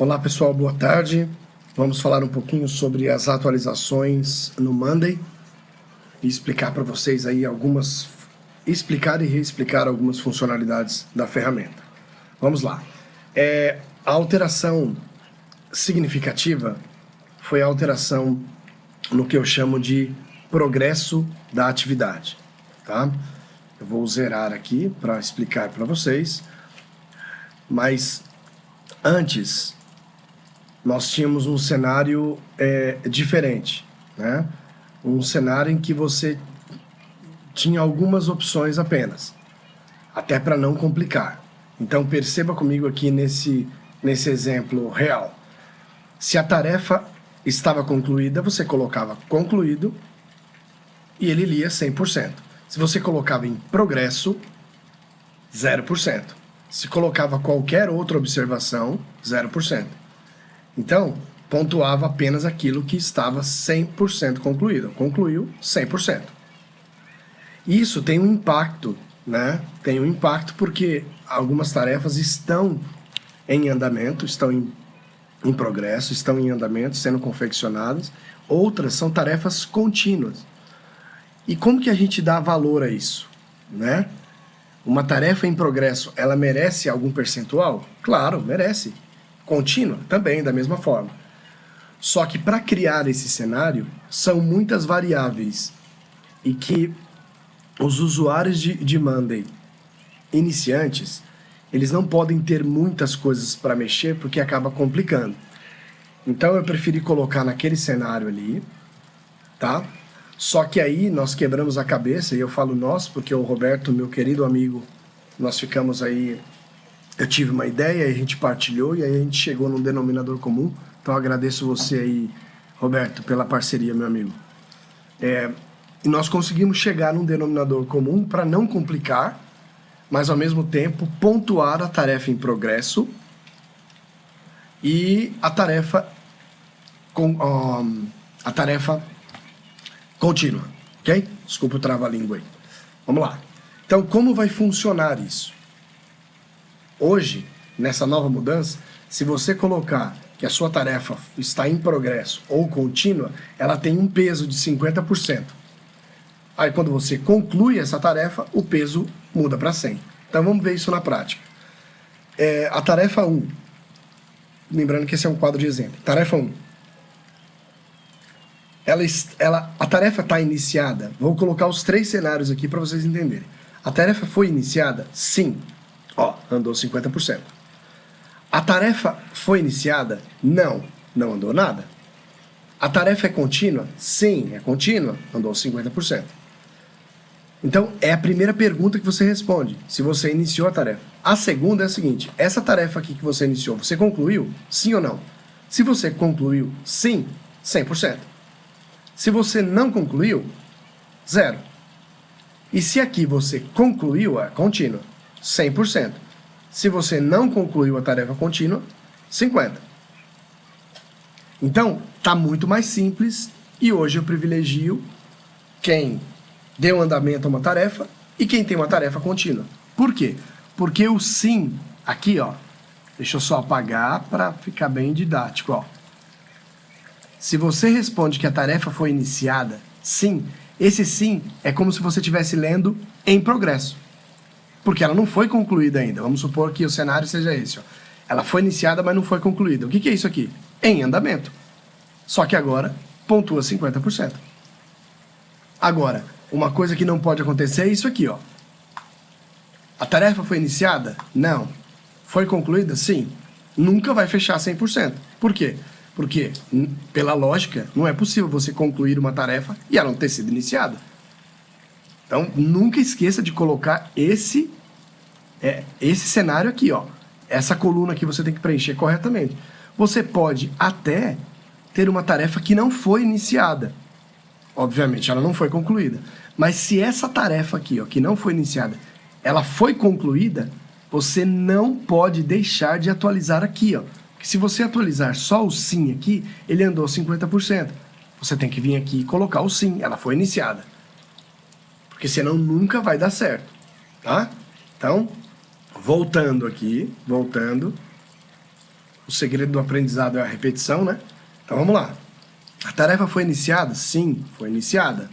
Olá pessoal, boa tarde. Vamos falar um pouquinho sobre as atualizações no Monday e explicar para vocês aí explicar e reexplicar algumas funcionalidades da ferramenta. Vamos lá. A alteração significativa foi a alteração no que eu chamo de progresso da atividade, tá? Eu vou zerar aqui para explicar para vocês, mas antes nós tínhamos um cenário diferente, né? Um cenário em que você tinha algumas opções apenas, até para não complicar. Então perceba comigo aqui nesse exemplo real. Se a tarefa estava concluída, você colocava concluído e ele lia 100%. Se você colocava em progresso, 0%. Se colocava qualquer outra observação, 0%. Então, pontuava apenas aquilo que estava 100% concluído. Concluiu 100%. Isso tem um impacto, né? Tem um impacto porque algumas tarefas estão em andamento, estão em progresso, estão em andamento, sendo confeccionadas. Outras são tarefas contínuas. E como que a gente dá valor a isso, né? Uma tarefa em progresso, ela merece algum percentual? Claro, merece. Contínua? Também, da mesma forma. Só que para criar esse cenário, são muitas variáveis e que os usuários de Monday iniciantes, eles não podem ter muitas coisas para mexer porque acaba complicando. Então eu preferi colocar naquele cenário ali, tá? Só que aí nós quebramos a cabeça, e eu falo nós porque o Roberto, meu querido amigo, nós ficamos aí, eu tive uma ideia, a gente partilhou e aí a gente chegou num denominador comum. Então eu agradeço você aí, Roberto, pela parceria, meu amigo. E nós conseguimos chegar num denominador comum para não complicar, mas ao mesmo tempo pontuar a tarefa em progresso e a tarefa contínua, ok? Desculpa o trava-língua aí. Vamos lá. Então, como vai funcionar isso? Hoje, nessa nova mudança, se você colocar que a sua tarefa está em progresso ou contínua, ela tem um peso de 50%. Aí, quando você conclui essa tarefa, o peso muda para 100. Então, vamos ver isso na prática. A tarefa 1, lembrando que esse é um quadro de exemplo. Tarefa 1. A tarefa está iniciada. Vou colocar os 3 cenários aqui para vocês entenderem. A tarefa foi iniciada? Sim. Ó, andou 50%. A tarefa foi iniciada? Não. Não andou nada. A tarefa é contínua? Sim, é contínua. Andou 50%. Então, é a primeira pergunta que você responde, se você iniciou a tarefa. A segunda é a seguinte: essa tarefa aqui que você iniciou, você concluiu? Sim ou não? Se você concluiu sim, 100%. Se você não concluiu, 0. E se aqui você concluiu a contínua, 100%. Se você não concluiu a tarefa contínua, 50%. Então, está muito mais simples e hoje eu privilegio quem deu andamento a uma tarefa e quem tem uma tarefa contínua. Por quê? Porque o sim, aqui, ó, deixa eu só apagar para ficar bem didático, ó. Se você responde que a tarefa foi iniciada, sim, esse sim é como se você estivesse lendo em progresso. Porque ela não foi concluída ainda. Vamos supor que o cenário seja esse, ó. Ela foi iniciada, mas não foi concluída. O que é isso aqui? Em andamento. Só que agora pontua 50%. Agora, uma coisa que não pode acontecer é isso aqui, ó. A tarefa foi iniciada? Não. Foi concluída? Sim. Nunca vai fechar 100%. Por quê? Porque, pela lógica, não é possível você concluir uma tarefa e ela não ter sido iniciada. Então, nunca esqueça de colocar esse cenário aqui, ó. Essa coluna aqui você tem que preencher corretamente. Você pode até ter uma tarefa que não foi iniciada. Obviamente, ela não foi concluída. Mas se essa tarefa aqui, ó, que não foi iniciada, ela foi concluída, você não pode deixar de atualizar aqui, ó. Porque se você atualizar só o sim aqui, ele andou 50%. Você tem que vir aqui e colocar o sim, ela foi iniciada. Porque senão nunca vai dar certo, tá? Então, voltando aqui, o segredo do aprendizado é a repetição, né? Então vamos lá. A tarefa foi iniciada? Sim, foi iniciada.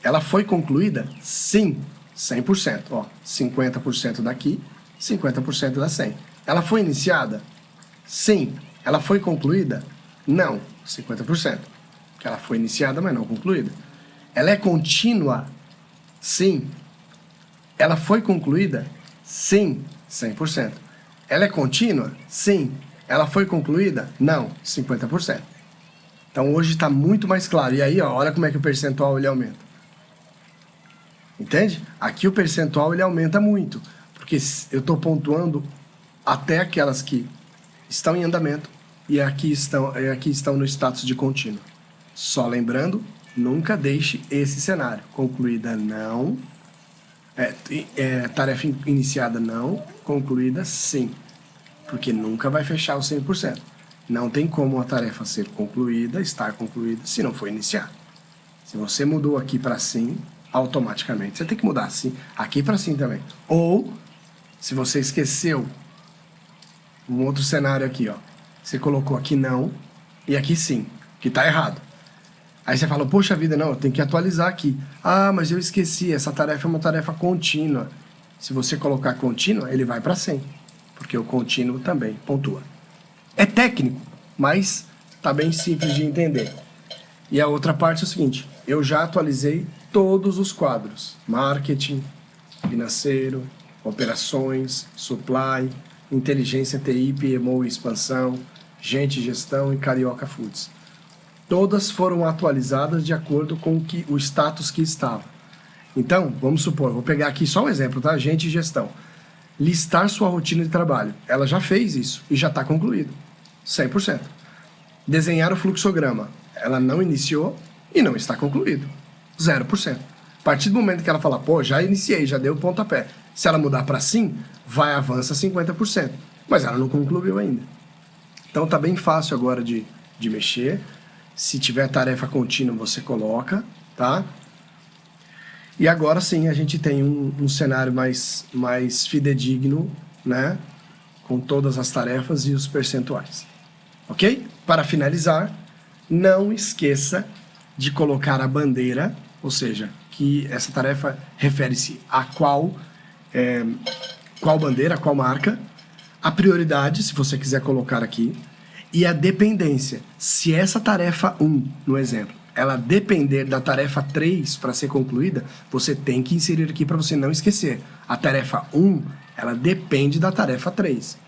Ela foi concluída? Sim, 100%. Ó, 50% daqui, 50% da 100. Ela foi iniciada? Sim. Ela foi concluída? Não, 50%. Porque ela foi iniciada, mas não concluída. Ela é contínua? Sim. Ela foi concluída? Sim, 100%. Ela é contínua? Sim. Ela foi concluída? Não, 50%. Então hoje está muito mais claro. E aí, ó, olha como é que o percentual ele aumenta. Entende? Aqui o percentual ele aumenta muito, porque eu estou pontuando até aquelas que estão em andamento e aqui estão no status de contínuo. Só lembrando, nunca deixe esse cenário. Concluída não, tarefa iniciada não, concluída sim, porque nunca vai fechar o 100%. Não tem como a tarefa ser concluída, estar concluída, se não for iniciada. Se você mudou aqui para sim, automaticamente você tem que mudar assim, aqui para sim também. Ou, se você esqueceu, um outro cenário aqui, ó. Você colocou aqui não e aqui sim, que tá errado. Aí você fala, poxa vida, não, eu tenho que atualizar aqui. Ah, mas eu esqueci, essa tarefa é uma tarefa contínua. Se você colocar contínua, ele vai para 100, porque o contínuo também pontua. É técnico, mas tá bem simples de entender. E a outra parte é o seguinte, eu já atualizei todos os quadros. Marketing, financeiro, operações, supply, inteligência TI, PMO e expansão, gente gestão e Carioca Foods. Todas foram atualizadas de acordo com o status que estava. Então, vamos supor, vou pegar aqui só um exemplo, tá? Gente gestão. Listar sua rotina de trabalho. Ela já fez isso e já está concluído. 100%. Desenhar o fluxograma. Ela não iniciou e não está concluído. 0%. A partir do momento que ela falar, pô, já iniciei, já deu o pontapé. Se ela mudar para sim, vai avança 50%. Mas ela não concluiu ainda. Então tá bem fácil agora de mexer. Se tiver tarefa contínua, você coloca, tá? E agora sim a gente tem um cenário mais fidedigno, né? Com todas as tarefas e os percentuais. Ok? Para finalizar, não esqueça de colocar a bandeira, ou seja, que essa tarefa refere-se a qual bandeira, qual marca, a prioridade, se você quiser colocar aqui, e a dependência. Se essa tarefa 1, no exemplo, ela depender da tarefa 3 para ser concluída, você tem que inserir aqui para você não esquecer. A tarefa 1, ela depende da tarefa 3.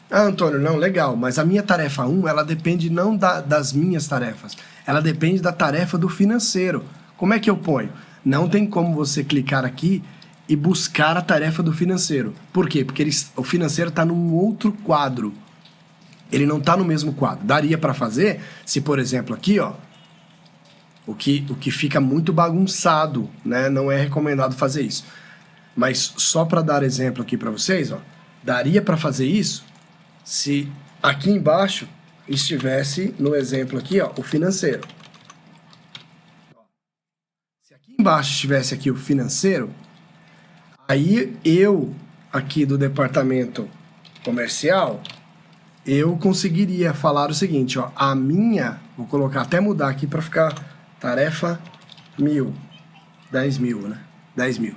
Ah, Antônio, não, legal, mas a minha tarefa 1, ela depende não das minhas tarefas, ela depende da tarefa do financeiro. Como é que eu ponho? Não tem como você clicar aqui e buscar a tarefa do financeiro. Por quê? Porque o financeiro está num outro quadro. Ele não está no mesmo quadro. Daria para fazer se, por exemplo, aqui, ó, o que fica muito bagunçado, né? Não é recomendado fazer isso. Mas só para dar exemplo aqui para vocês, ó, daria para fazer isso se aqui embaixo estivesse, no exemplo aqui, ó, o financeiro. Se aqui embaixo estivesse aqui o financeiro, aí eu, aqui do departamento comercial, eu conseguiria falar o seguinte, ó, a minha, vou colocar, até mudar aqui para ficar tarefa 1000, 10.000, né? 10.000.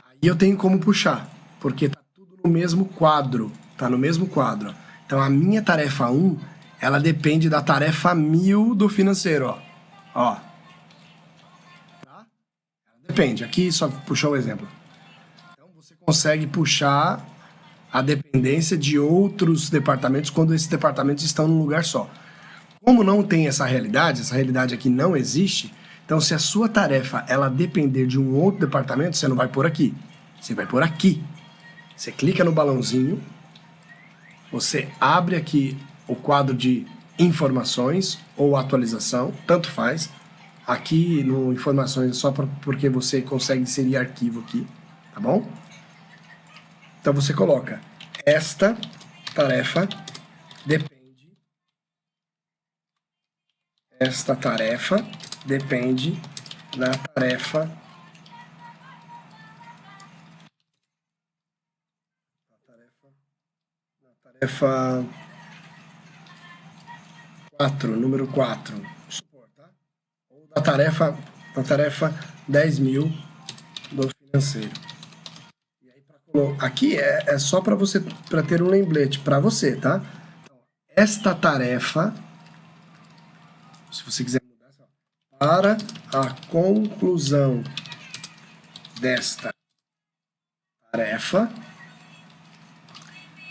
Aí eu tenho como puxar, porque tá tudo no mesmo quadro, tá no mesmo quadro. Então a minha tarefa 1, ela depende da tarefa 1000 do financeiro, ó. Ó. Tá? Depende, aqui só puxou um exemplo. Então você consegue puxar a dependência de outros departamentos quando esses departamentos estão num lugar só. Como não tem essa realidade aqui não existe, então se a sua tarefa ela depender de um outro departamento, você não vai pôr aqui, você vai pôr aqui. Você clica no balãozinho, você abre aqui o quadro de informações ou atualização, tanto faz. Aqui no informações é só porque você consegue inserir arquivo aqui, tá bom? Então você coloca, esta tarefa depende, esta tarefa depende da tarefa, tarefa 4, número 4, supor, tá? Ou da tarefa 10.000 do financeiro. E aí, aqui é só para você, para ter um lembrete para você, tá? Então, esta tarefa, se você quiser mudar, para a conclusão desta tarefa,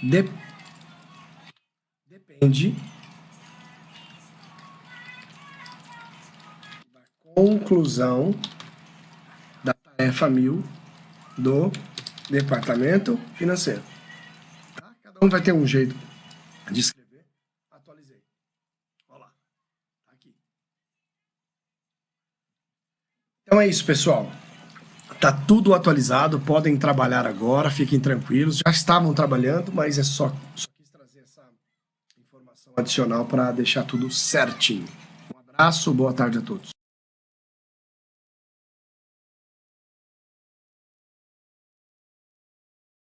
depende da conclusão da tarefa 1000 do departamento financeiro. Tá? Cada um vai ter um jeito de escrever. Atualizei. Olha lá. Tá aqui. Então é isso, pessoal. Tá tudo atualizado, podem trabalhar agora, fiquem tranquilos. Já estavam trabalhando, mas é só quis trazer essa informação adicional para deixar tudo certinho. Um abraço, boa tarde a todos.